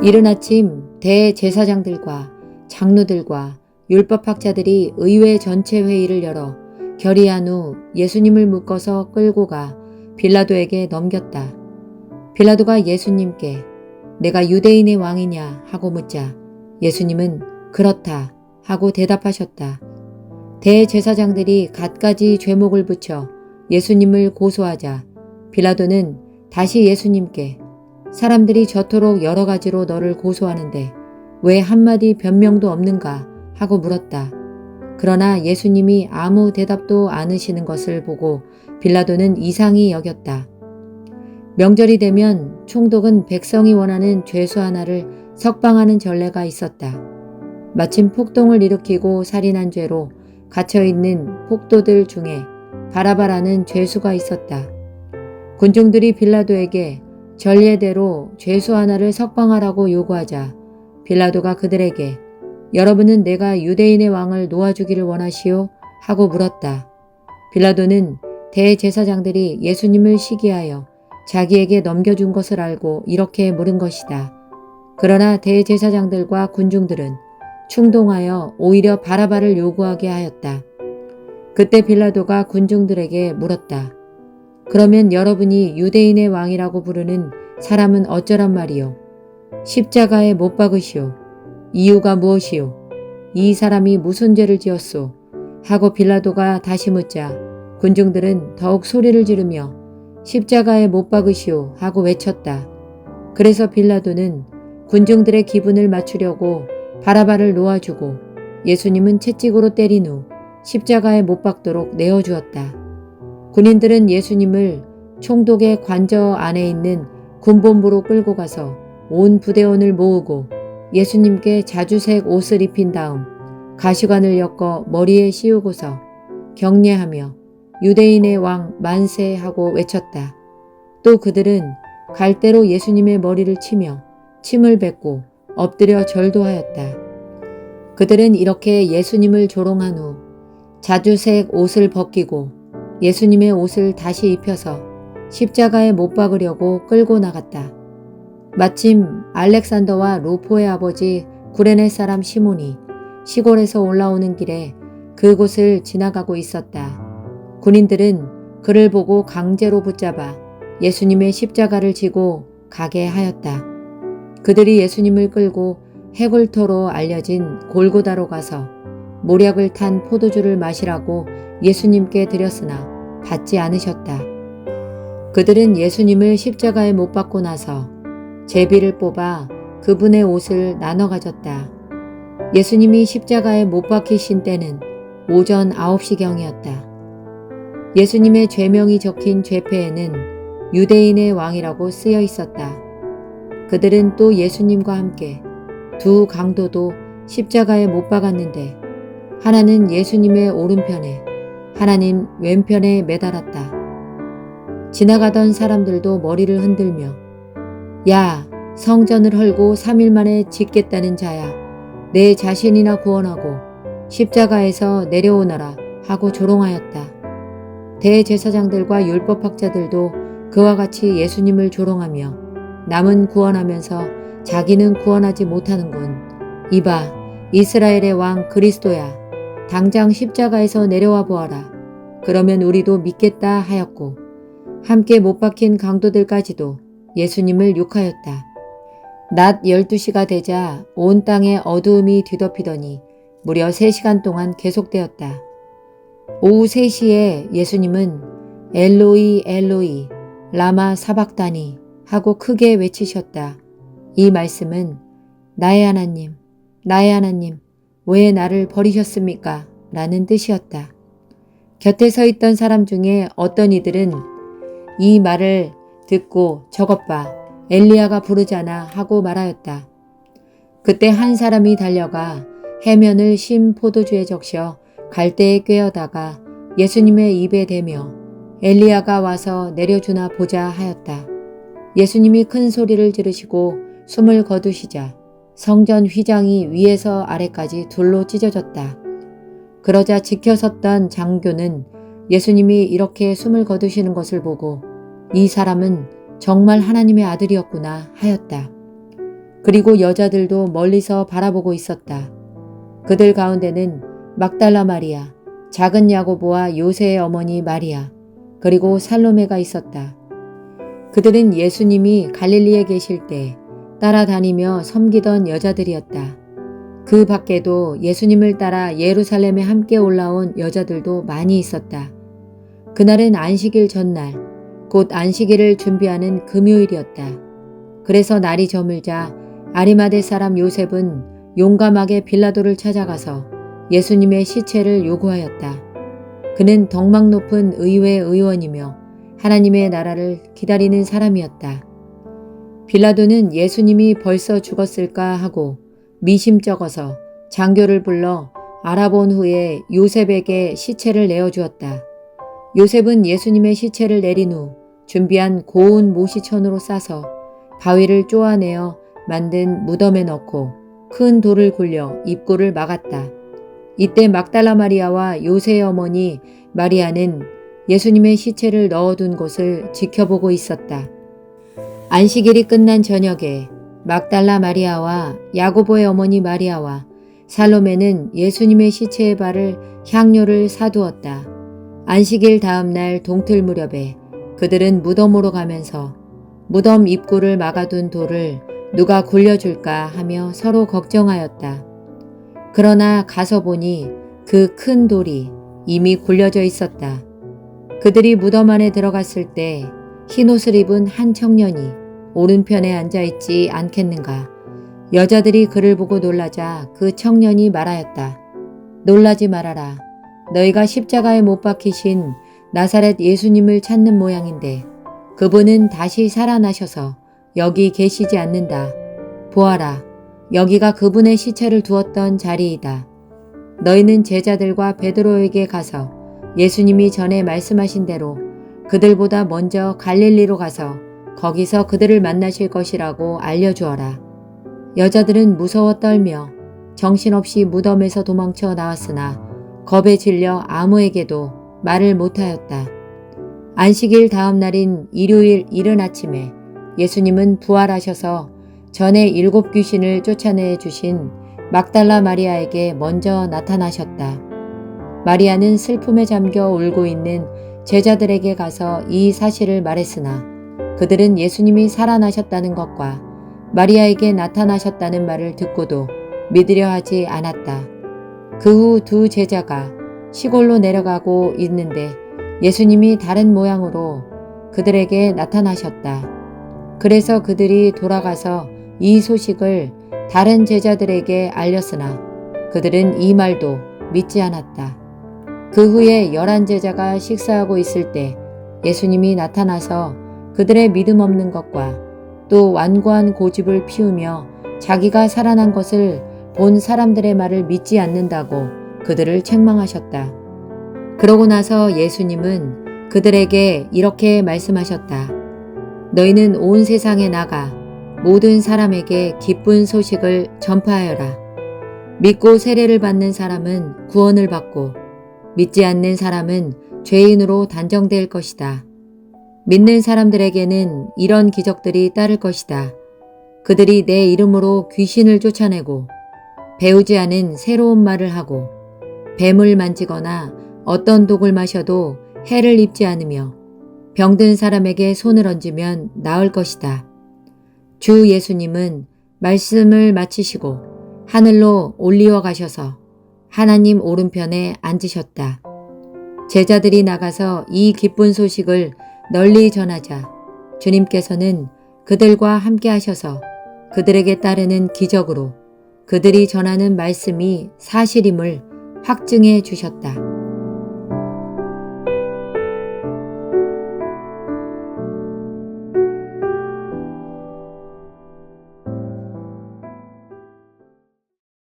이른 아침 대제사장들과 장로들과 율법학자들이 의회 전체 회의를 열어 결의한 후 예수님을 묶어서 끌고 가 빌라도에게 넘겼다. 빌라도가 예수님께 내가 유대인의 왕이냐 하고 묻자 예수님은 그렇다 하고 대답하셨다. 대제사장들이 갖가지 죄목을 붙여 예수님을 고소하자 빌라도는 다시 예수님께 사람들이 저토록 여러 가지로 너를 고소하는데 왜 한마디 변명도 없는가 하고 물었다. 그러나 예수님이 아무 대답도 않으시는 것을 보고 빌라도는 이상히 여겼다. 명절이 되면 총독은 백성이 원하는 죄수 하나를 석방하는 전례가 있었다. 마침 폭동을 일으키고 살인한 죄로 갇혀있는 폭도들 중에 바라바라는 죄수가 있었다. 군중들이 빌라도에게 전례대로 죄수 하나를 석방하라고 요구하자 빌라도가 그들에게 여러분은 내가 유대인의 왕을 놓아주기를 원하시오? 하고 물었다. 빌라도는 대제사장들이 예수님을 시기하여 자기에게 넘겨준 것을 알고 이렇게 물은 것이다. 그러나 대제사장들과 군중들은 충동하여 오히려 바라바를 요구하게 하였다. 그때 빌라도가 군중들에게 물었다. 그러면 여러분이 유대인의 왕이라고 부르는 사람은 어쩌란 말이요? 십자가에 못 박으시오. 이유가 무엇이오? 이 사람이 무슨 죄를 지었소? 하고 빌라도가 다시 묻자 군중들은 더욱 소리를 지르며 십자가에 못 박으시오 하고 외쳤다. 그래서 빌라도는 군중들의 기분을 맞추려고 바라바를 놓아주고 예수님은 채찍으로 때린 후 십자가에 못 박도록 내어주었다. 군인들은 예수님을 총독의 관저 안에 있는 군본부로 끌고 가서 온 부대원을 모으고 예수님께 자주색 옷을 입힌 다음 가시관을 엮어 머리에 씌우고서 경례하며 유대인의 왕 만세 하고 외쳤다. 또 그들은 갈대로 예수님의 머리를 치며 침을 뱉고 엎드려 절도하였다. 그들은 이렇게 예수님을 조롱한 후 자주색 옷을 벗기고 예수님의 옷을 다시 입혀서 십자가에 못 박으려고 끌고 나갔다. 마침 알렉산더와 루포의 아버지 구레네 사람 시몬이 시골에서 올라오는 길에 그곳을 지나가고 있었다. 군인들은 그를 보고 강제로 붙잡아 예수님의 십자가를 지고 가게 하였다. 그들이 예수님을 끌고 해골토로 알려진 골고다로 가서 모략을 탄 포도주를 마시라고 예수님께 드렸으나 받지 않으셨다. 그들은 예수님을 십자가에 못 박고 나서 제비를 뽑아 그분의 옷을 나눠 가졌다. 예수님이 십자가에 못 박히신 때는 오전 9시경이었다. 예수님의 죄명이 적힌 죄패에는 유대인의 왕이라고 쓰여 있었다. 그들은 또 예수님과 함께 두 강도도 십자가에 못 박았는데 하나는 예수님의 오른편에 하나는 왼편에 매달았다. 지나가던 사람들도 머리를 흔들며 야, 성전을 헐고 3일 만에 짓겠다는 자야. 내 자신이나 구원하고 십자가에서 내려오너라 하고 조롱하였다. 대제사장들과 율법학자들도 그와 같이 예수님을 조롱하며 남은 구원하면서 자기는 구원하지 못하는군. 이봐, 이스라엘의 왕 그리스도야. 당장 십자가에서 내려와 보아라. 그러면 우리도 믿겠다 하였고 함께 못 박힌 강도들까지도 예수님을 욕하였다. 낮 12시가 되자 온 땅에 어두움이 뒤덮이더니 무려 3시간 동안 계속되었다. 오후 3시에 예수님은 엘로이 엘로이 라마 사박다니 하고 크게 외치셨다. 이 말씀은 나의 하나님, 나의 하나님, 왜 나를 버리셨습니까? 라는 뜻이었다. 곁에 서 있던 사람 중에 어떤 이들은 이 말을 듣고 저것 봐, 엘리야가 부르잖아 하고 말하였다. 그때 한 사람이 달려가 해면을 신 포도주에 적셔 갈대에 꿰어다가 예수님의 입에 대며 엘리야가 와서 내려주나 보자 하였다. 예수님이 큰 소리를 지르시고 숨을 거두시자 성전 휘장이 위에서 아래까지 둘로 찢어졌다. 그러자 지켜섰던 장교는 예수님이 이렇게 숨을 거두시는 것을 보고 이 사람은 정말 하나님의 아들이었구나 하였다. 그리고 여자들도 멀리서 바라보고 있었다. 그들 가운데는 막달라 마리아, 작은 야고보와 요새의 어머니 마리아, 그리고 살로메가 있었다. 그들은 예수님이 갈릴리에 계실 때 따라다니며 섬기던 여자들이었다. 그 밖에도 예수님을 따라 예루살렘에 함께 올라온 여자들도 많이 있었다. 그날은 안식일 전날, 곧 안식일을 준비하는 금요일이었다. 그래서 날이 저물자 아리마대 사람 요셉은 용감하게 빌라도를 찾아가서 예수님의 시체를 요구하였다. 그는 덕망 높은 의회 의원이며 하나님의 나라를 기다리는 사람이었다. 빌라도는 예수님이 벌써 죽었을까 하고 미심쩍어서 장교를 불러 알아본 후에 요셉에게 시체를 내어주었다. 요셉은 예수님의 시체를 내린 후 준비한 고운 모시천으로 싸서 바위를 쪼아내어 만든 무덤에 넣고 큰 돌을 굴려 입구를 막았다. 이때 막달라 마리아와 요새의 어머니 마리아는 예수님의 시체를 넣어둔 곳을 지켜보고 있었다. 안식일이 끝난 저녁에 막달라 마리아와 야고보의 어머니 마리아와 살로메는 예수님의 시체에 바를 향료를 사두었다. 안식일 다음 날 동틀 무렵에 그들은 무덤으로 가면서 무덤 입구를 막아둔 돌을 누가 굴려줄까 하며 서로 걱정하였다. 그러나 가서 보니 그 큰 돌이 이미 굴려져 있었다. 그들이 무덤 안에 들어갔을 때 흰옷을 입은 한 청년이 오른편에 앉아있지 않겠는가. 여자들이 그를 보고 놀라자 그 청년이 말하였다. 놀라지 말아라. 너희가 십자가에 못 박히신 나사렛 예수님을 찾는 모양인데 그분은 다시 살아나셔서 여기 계시지 않는다. 보아라. 여기가 그분의 시체를 두었던 자리이다. 너희는 제자들과 베드로에게 가서 예수님이 전에 말씀하신 대로 그들보다 먼저 갈릴리로 가서 거기서 그들을 만나실 것이라고 알려주어라. 여자들은 무서워 떨며 정신없이 무덤에서 도망쳐 나왔으나 겁에 질려 아무에게도 말을 못하였다. 안식일 다음 날인 일요일 이른 아침에 예수님은 부활하셔서 전에 7 귀신을 쫓아내 주신 막달라 마리아에게 먼저 나타나셨다. 마리아는 슬픔에 잠겨 울고 있는 제자들에게 가서 이 사실을 말했으나 그들은 예수님이 살아나셨다는 것과 마리아에게 나타나셨다는 말을 듣고도 믿으려 하지 않았다. 그 후 2 제자가 시골로 내려가고 있는데 예수님이 다른 모양으로 그들에게 나타나셨다. 그래서 그들이 돌아가서 이 소식을 다른 제자들에게 알렸으나 그들은 이 말도 믿지 않았다. 그 후에 11 제자가 식사하고 있을 때 예수님이 나타나서 그들의 믿음 없는 것과 또 완고한 고집을 피우며 자기가 살아난 것을 본 사람들의 말을 믿지 않는다고 그들을 책망하셨다. 그러고 나서 예수님은 그들에게 이렇게 말씀하셨다. 너희는 온 세상에 나가 모든 사람에게 기쁜 소식을 전파하여라. 믿고 세례를 받는 사람은 구원을 받고 믿지 않는 사람은 죄인으로 단정될 것이다. 믿는 사람들에게는 이런 기적들이 따를 것이다. 그들이 내 이름으로 귀신을 쫓아내고 배우지 않은 새로운 말을 하고 뱀을 만지거나 어떤 독을 마셔도 해를 입지 않으며 병든 사람에게 손을 얹으면 나을 것이다. 주 예수님은 말씀을 마치시고 하늘로 올리어 가셔서 하나님 오른편에 앉으셨다. 제자들이 나가서 이 기쁜 소식을 널리 전하자 주님께서는 그들과 함께 하셔서 그들에게 따르는 기적으로 그들이 전하는 말씀이 사실임을 확증해 주셨다.